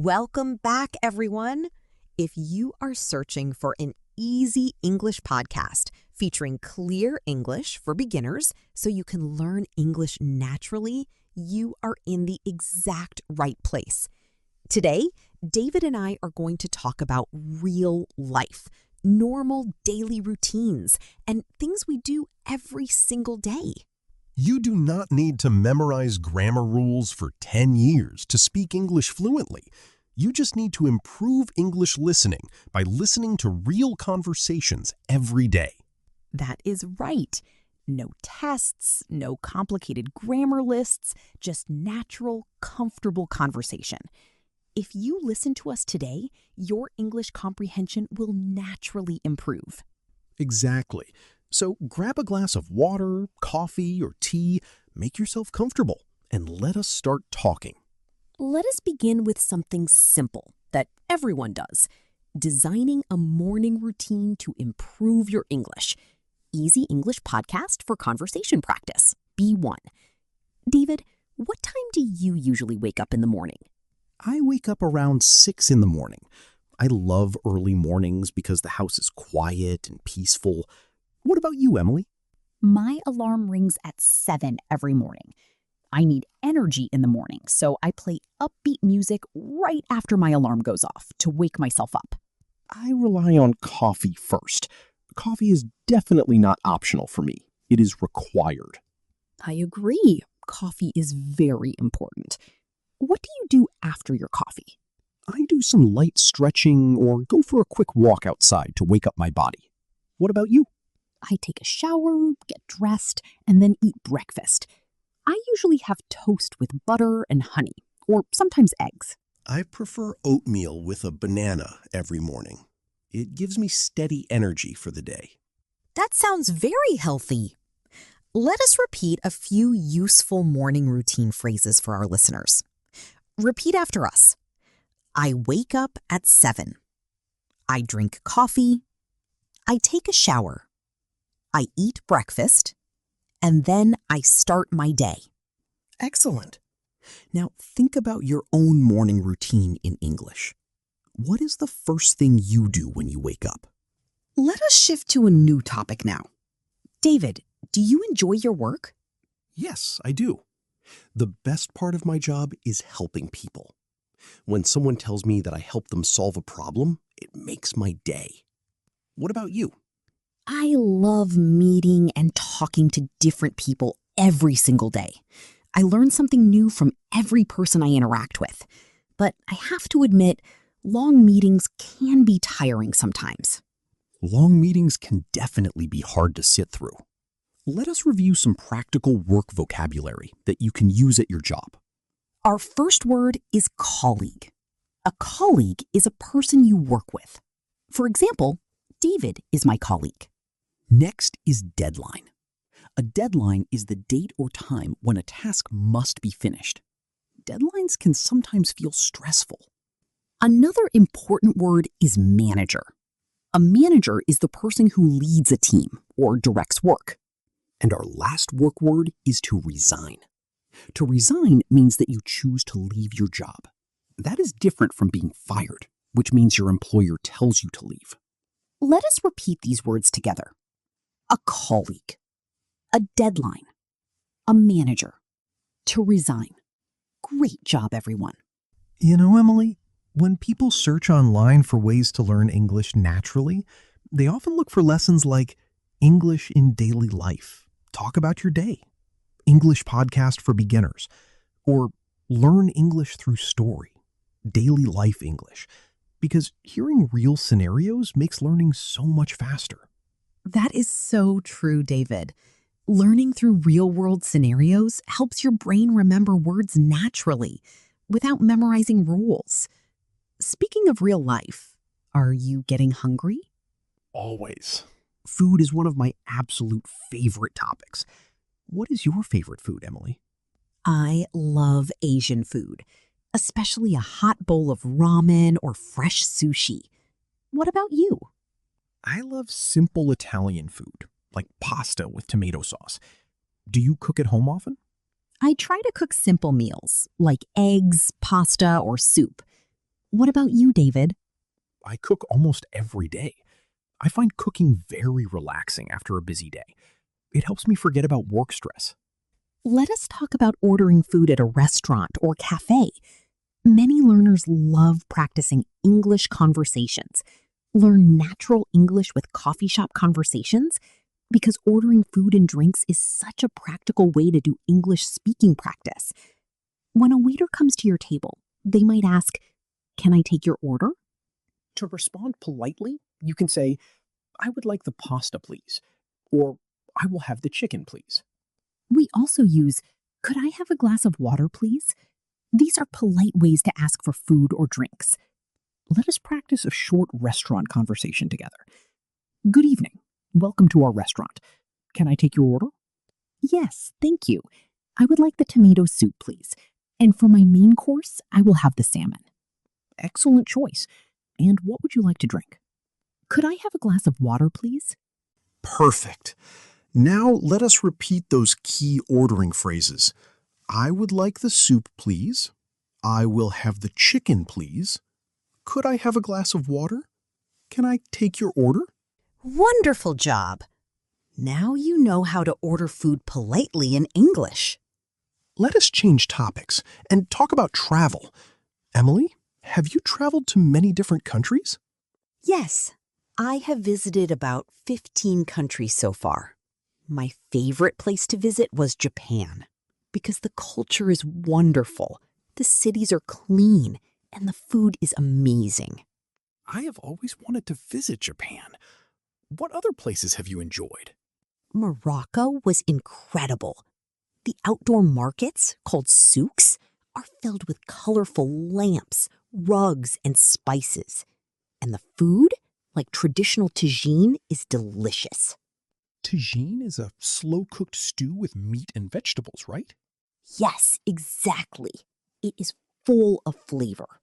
Welcome back, everyone. If you are searching for an easy English podcast featuring clear English for beginners so you can learn English naturally, you are in the exact right place. Today, David and I are going to talk about real life, normal daily routines, and things we do every single day. You do not need to memorize grammar rules for 10 years to speak English fluently. You just need to improve English listening by listening to real conversations every day. That is right. No tests, no complicated grammar lists, just natural, comfortable conversation. If you listen to us today, your English comprehension will naturally improve. Exactly. So grab a glass of water, coffee, or tea, make yourself comfortable, and let us start talking. Let us begin with something simple that everyone does: designing a morning routine to improve your English. Easy English podcast for conversation practice, B1. David, what time do you usually wake up in the morning? I wake up around 6 in the morning. I love early mornings because the house is quiet and peaceful. What about you, Emily? My alarm rings at 7 every morning. I need energy in the morning, so I play upbeat music right after my alarm goes off to wake myself up. I rely on coffee first. Coffee is definitely not optional for me. It is required. I agree. Coffee is very important. What do you do after your coffee? I do some light stretching or go for a quick walk outside to wake up my body. What about you? I take a shower, get dressed, and then eat breakfast. I usually have toast with butter and honey, or sometimes eggs. I prefer oatmeal with a banana every morning. It gives me steady energy for the day. That sounds very healthy. Let us repeat a few useful morning routine phrases for our listeners. Repeat after us. I wake up at 7. I drink coffee. I take a shower. I eat breakfast. And then I start my day. Excellent. Now think about your own morning routine in English. What is the first thing you do when you wake up? Let us shift to a new topic now. David, do you enjoy your work? Yes, I do. The best part of my job is helping people. When someone tells me that I help them solve a problem, it makes my day. What about you? I love meeting and talking to different people every single day. I learn something new from every person I interact with. But I have to admit, long meetings can be tiring sometimes. Long meetings can definitely be hard to sit through. Let us review some practical work vocabulary that you can use at your job. Our first word is colleague. A colleague is a person you work with. For example, David is my colleague. Next is deadline. A deadline is the date or time when a task must be finished. Deadlines can sometimes feel stressful. Another important word is manager. A manager is the person who leads a team or directs work. And our last work word is to resign. To resign means that you choose to leave your job. That is different from being fired, which means your employer tells you to leave. Let us repeat these words together. A colleague, a deadline, a manager, to resign. Great job, everyone. You know, Emily, when people search online for ways to learn English naturally, they often look for lessons like English in daily life, talk about your day, English podcast for beginners, or learn English through story, daily life English, because hearing real scenarios makes learning so much faster. That is so true, David. Learning through real-world scenarios helps your brain remember words naturally, without memorizing rules. Speaking of real life, are you getting hungry? Always. Food is one of my absolute favorite topics. What is your favorite food, Emily? I love Asian food, especially a hot bowl of ramen or fresh sushi. What about you? I love simple Italian food, like pasta with tomato sauce. Do you cook at home often? I try to cook simple meals, like eggs, pasta, or soup. What about you, David? I cook almost every day. I find cooking very relaxing after a busy day. It helps me forget about work stress. Let us talk about ordering food at a restaurant or cafe. Many learners love practicing English conversations. Learn natural English with coffee shop conversations because ordering food and drinks is such a practical way to do English speaking practice. When a waiter comes to your table, they might ask, "Can I take your order?" To respond politely, you can say, "I would like the pasta, please," or "I will have the chicken, please." We also use, "Could I have a glass of water, please?" These are polite ways to ask for food or drinks. Let us practice a short restaurant conversation together. "Good evening. Welcome to our restaurant. Can I take your order?" Yes, thank you. I would like the tomato soup, please. And for my main course, I will have the salmon. Excellent choice. And what would you like to drink? Could I have a glass of water, please? Perfect. Now let us repeat those key ordering phrases. I would like the soup, please. I will have the chicken, please. Could I have a glass of water? Can I take your order? Wonderful job! Now you know how to order food politely in English. Let us change topics and talk about travel. Emily, have you traveled to many different countries? Yes, I have visited about 15 countries so far. My favorite place to visit was Japan because the culture is wonderful, the cities are clean, and the food is amazing. I have always wanted to visit Japan. What other places have you enjoyed? Morocco was incredible. The outdoor markets, called souks, are filled with colorful lamps, rugs, and spices. And the food, like traditional tagine, is delicious. Tagine is a slow-cooked stew with meat and vegetables, right? Yes, exactly. It is full of flavor.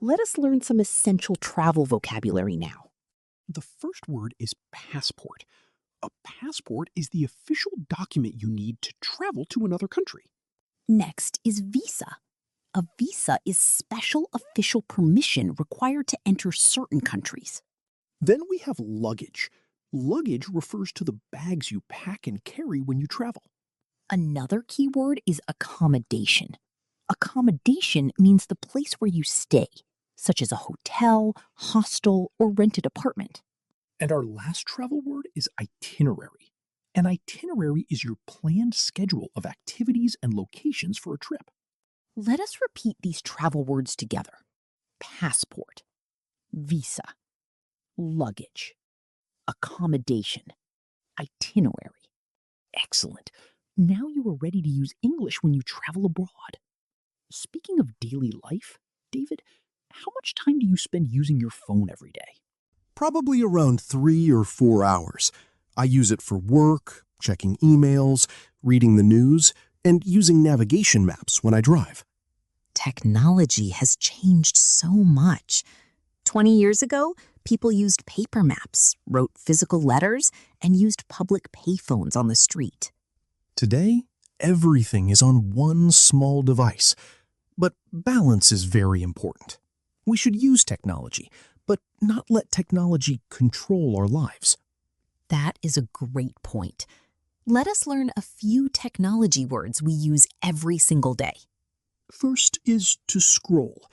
Let us learn some essential travel vocabulary now. The first word is passport. A passport is the official document you need to travel to another country. Next is visa. A visa is special official permission required to enter certain countries. Then we have luggage. Luggage refers to the bags you pack and carry when you travel. Another key word is accommodation. Accommodation means the place where you stay, such as a hotel, hostel, or rented apartment. And our last travel word is itinerary. An itinerary is your planned schedule of activities and locations for a trip. Let us repeat these travel words together. Passport, visa, luggage, accommodation, itinerary. Excellent. Now you are ready to use English when you travel abroad. Speaking of daily life, David, how much time do you spend using your phone every day? Probably around 3 or 4 hours. I use it for work, checking emails, reading the news, and using navigation maps when I drive. Technology has changed so much. 20 years ago, people used paper maps, wrote physical letters, and used public payphones on the street. Today, everything is on one small device. But balance is very important. We should use technology, but not let technology control our lives. That is a great point. Let us learn a few technology words we use every single day. First is to scroll.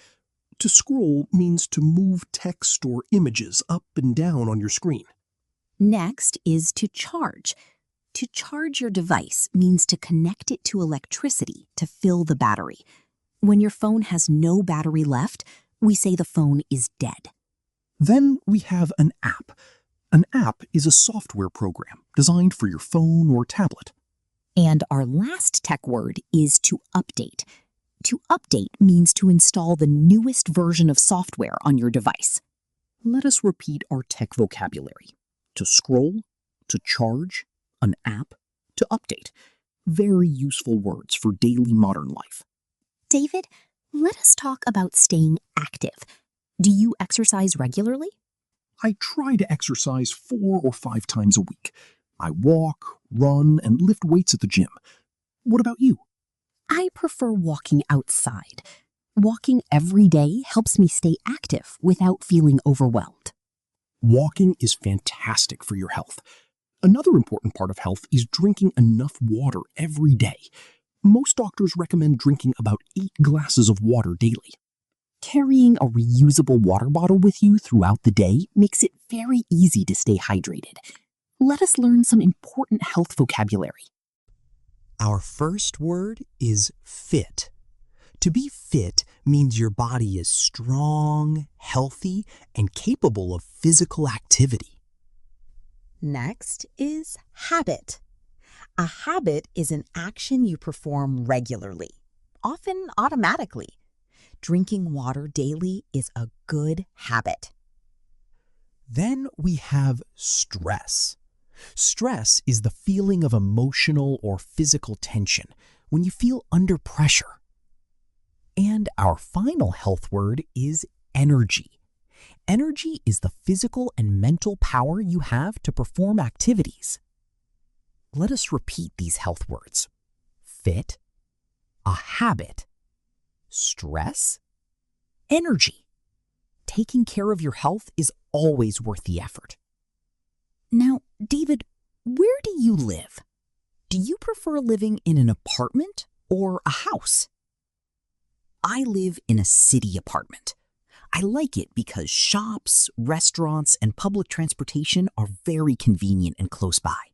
To scroll means to move text or images up and down on your screen. Next is to charge. To charge your device means to connect it to electricity to fill the battery. When your phone has no battery left, we say the phone is dead. Then we have an app. An app is a software program designed for your phone or tablet. And our last tech word is to update. To update means to install the newest version of software on your device. Let us repeat our tech vocabulary. To scroll, to charge, an app, to update. Very useful words for daily modern life. David, let us talk about staying active. Do you exercise regularly? I try to exercise 4 or 5 times a week. I walk, run, and lift weights at the gym. What about you? I prefer walking outside. Walking every day helps me stay active without feeling overwhelmed. Walking is fantastic for your health. Another important part of health is drinking enough water every day. Most doctors recommend drinking about 8 glasses of water daily. Carrying a reusable water bottle with you throughout the day makes it very easy to stay hydrated. Let us learn some important health vocabulary. Our first word is fit. To be fit means your body is strong, healthy, and capable of physical activity. Next is habit. A habit is an action you perform regularly, often automatically. Drinking water daily is a good habit. Then we have stress. Stress is the feeling of emotional or physical tension when you feel under pressure. And our final health word is energy. Energy is the physical and mental power you have to perform activities. Let us repeat these health words. Fit, a habit, stress, energy. Taking care of your health is always worth the effort. Now, David, where do you live? Do you prefer living in an apartment or a house? I live in a city apartment. I like it because shops, restaurants, and public transportation are very convenient and close by.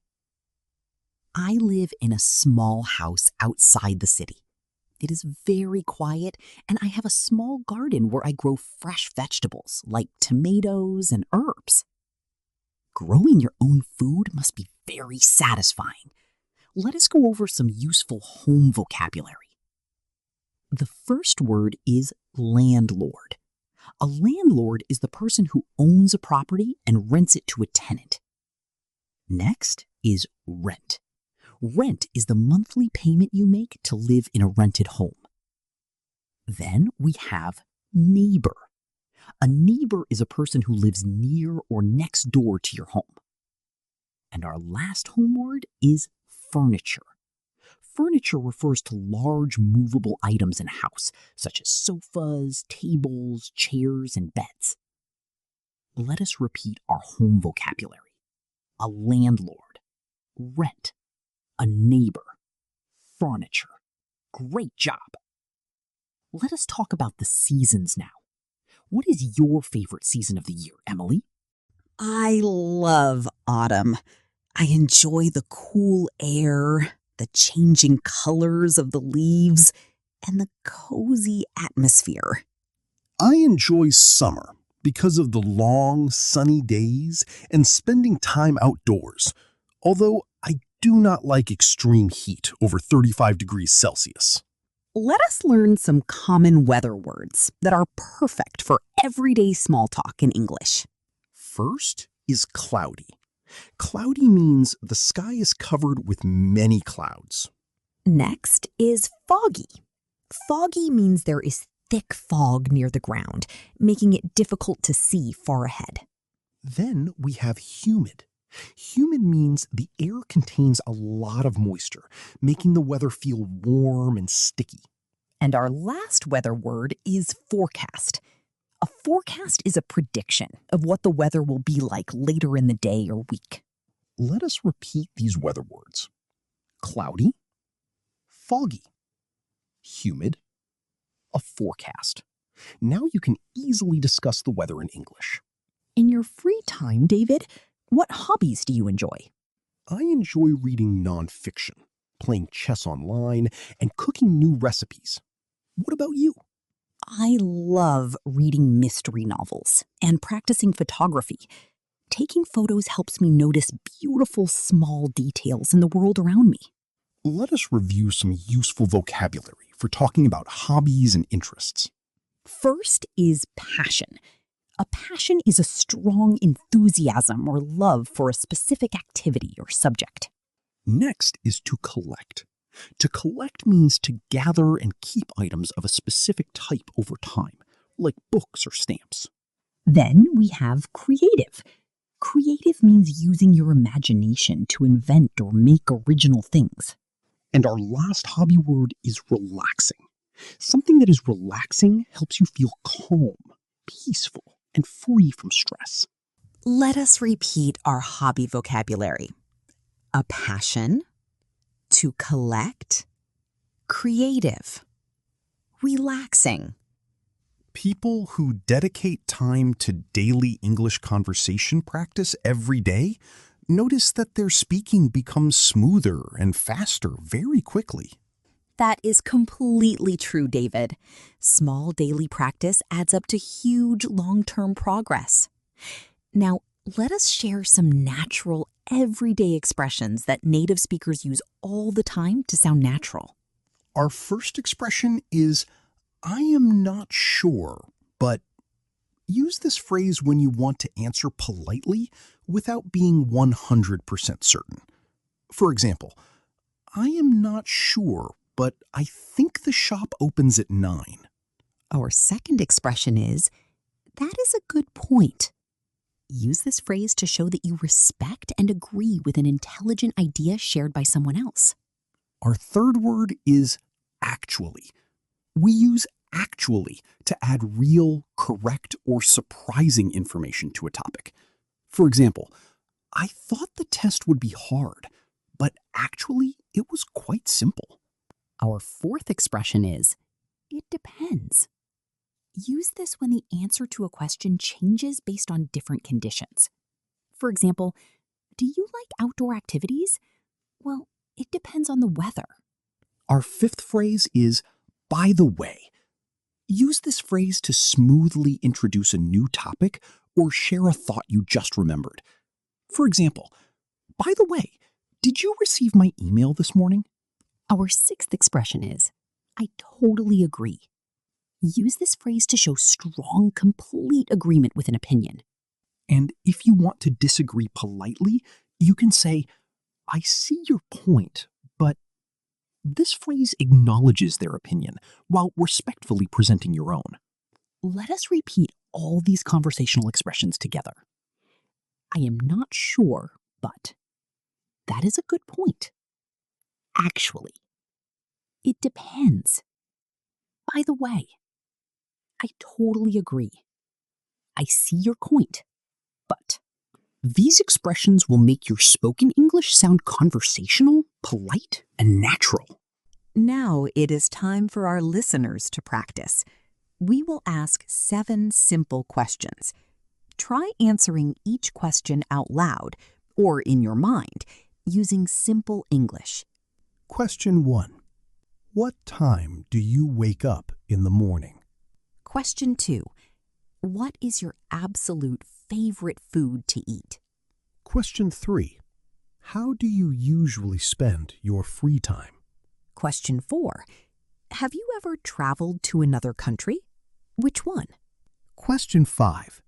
I live in a small house outside the city. It is very quiet, and I have a small garden where I grow fresh vegetables like tomatoes and herbs. Growing your own food must be very satisfying. Let us go over some useful home vocabulary. The first word is landlord. A landlord is the person who owns a property and rents it to a tenant. Next is rent. Rent is the monthly payment you make to live in a rented home. Then we have neighbor. A neighbor is a person who lives near or next door to your home. And our last home word is furniture. Furniture refers to large movable items in a house, such as sofas, tables, chairs, and beds. Let us repeat our home vocabulary. A landlord, rent, a neighbor, furniture. Great job! Let us talk about the seasons now. What is your favorite season of the year, Emily? I love autumn. I enjoy the cool air, the changing colors of the leaves, and the cozy atmosphere. I enjoy summer because of the long, sunny days and spending time outdoors, although I do not like extreme heat over 35 degrees Celsius. Let us learn some common weather words that are perfect for everyday small talk in English. First is cloudy. Cloudy means the sky is covered with many clouds. Next is foggy. Foggy means there is thick fog near the ground, making it difficult to see far ahead. Then we have humid. Humid means the air contains a lot of moisture, making the weather feel warm and sticky. And our last weather word is forecast. A forecast is a prediction of what the weather will be like later in the day or week. Let us repeat these weather words. Cloudy, foggy, humid, a forecast. Now you can easily discuss the weather in English. In your free time, David, what hobbies do you enjoy? I enjoy reading nonfiction, playing chess online, and cooking new recipes. What about you? I love reading mystery novels and practicing photography. Taking photos helps me notice beautiful small details in the world around me. Let us review some useful vocabulary for talking about hobbies and interests. First is passion. A passion is a strong enthusiasm or love for a specific activity or subject. Next is to collect. To collect means to gather and keep items of a specific type over time, like books or stamps. Then we have creative. Creative means using your imagination to invent or make original things. And our last hobby word is relaxing. Something that is relaxing helps you feel calm, peaceful, and free from stress. Let us repeat our hobby vocabulary. A passion, to collect, creative, relaxing. People who dedicate time to daily English conversation practice every day notice that their speaking becomes smoother and faster very quickly. That is completely true, David. Small daily practice adds up to huge long-term progress. Now, let us share some natural, everyday expressions that native speakers use all the time to sound natural. Our first expression is, I am not sure, but use this phrase when you want to answer politely without being 100% certain. For example, I am not sure, but I think the shop opens at 9. Our second expression is, that is a good point. Use this phrase to show that you respect and agree with an intelligent idea shared by someone else. Our third word is actually. We use actually to add real, correct, or surprising information to a topic. For example, I thought the test would be hard, but actually it was quite simple. Our fourth expression is, it depends. Use this when the answer to a question changes based on different conditions. For example, do you like outdoor activities? Well, it depends on the weather. Our fifth phrase is, by the way. Use this phrase to smoothly introduce a new topic or share a thought you just remembered. For example, by the way, did you receive my email this morning? Our sixth expression is, I totally agree. Use this phrase to show strong, complete agreement with an opinion. And if you want to disagree politely, you can say, I see your point, but this phrase acknowledges their opinion while respectfully presenting your own. Let us repeat all these conversational expressions together. I am not sure, but that is a good point. Actually, it depends. By the way, I totally agree. I see your point, but these expressions will make your spoken English sound conversational, polite, and natural. Now it is time for our listeners to practice. We will ask 7 simple questions. Try answering each question out loud or in your mind using simple English. Question 1. What time do you wake up in the morning? Question 2. What is your absolute favorite food to eat? Question 3. How do you usually spend your free time? Question 4. Have you ever traveled to another country? Which one? Question 5.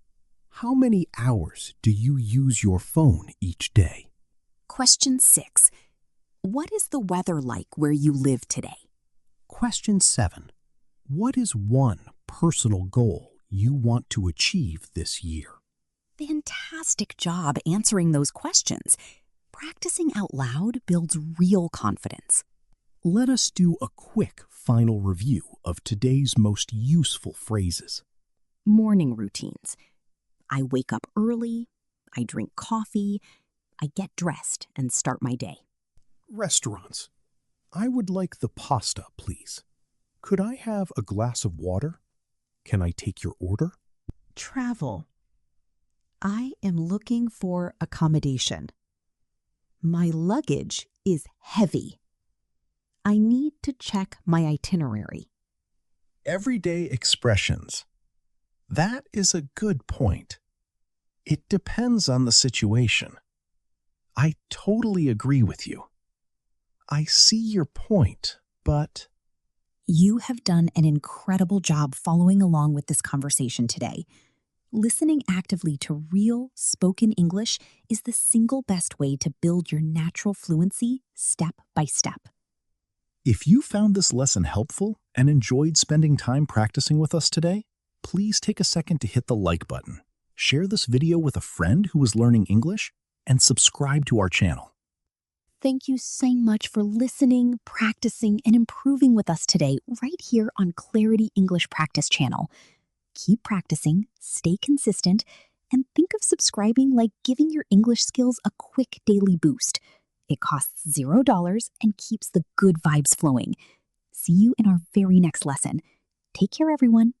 How many hours do you use your phone each day? Question 6. What is the weather like where you live today? Question 7. What is one personal goal you want to achieve this year? Fantastic job answering those questions. Practicing out loud builds real confidence. Let us do a quick final review of today's most useful phrases. Morning routines. I wake up early, I drink coffee, I get dressed and start my day. Restaurants. I would like the pasta, please. Could I have a glass of water? Can I take your order? Travel. I am looking for accommodation. My luggage is heavy. I need to check my itinerary. Everyday expressions. That is a good point. It depends on the situation. I totally agree with you. I see your point, but... You have done an incredible job following along with this conversation today. Listening actively to real spoken English is the single best way to build your natural fluency step by step. If you found this lesson helpful and enjoyed spending time practicing with us today, please take a second to hit the like button, share this video with a friend who is learning English, and subscribe to our channel. Thank you so much for listening, practicing, and improving with us today, right here on Clarity English Practice Channel. Keep practicing, stay consistent, and think of subscribing like giving your English skills a quick daily boost. It costs $0 and keeps the good vibes flowing. See you in our very next lesson. Take care, everyone.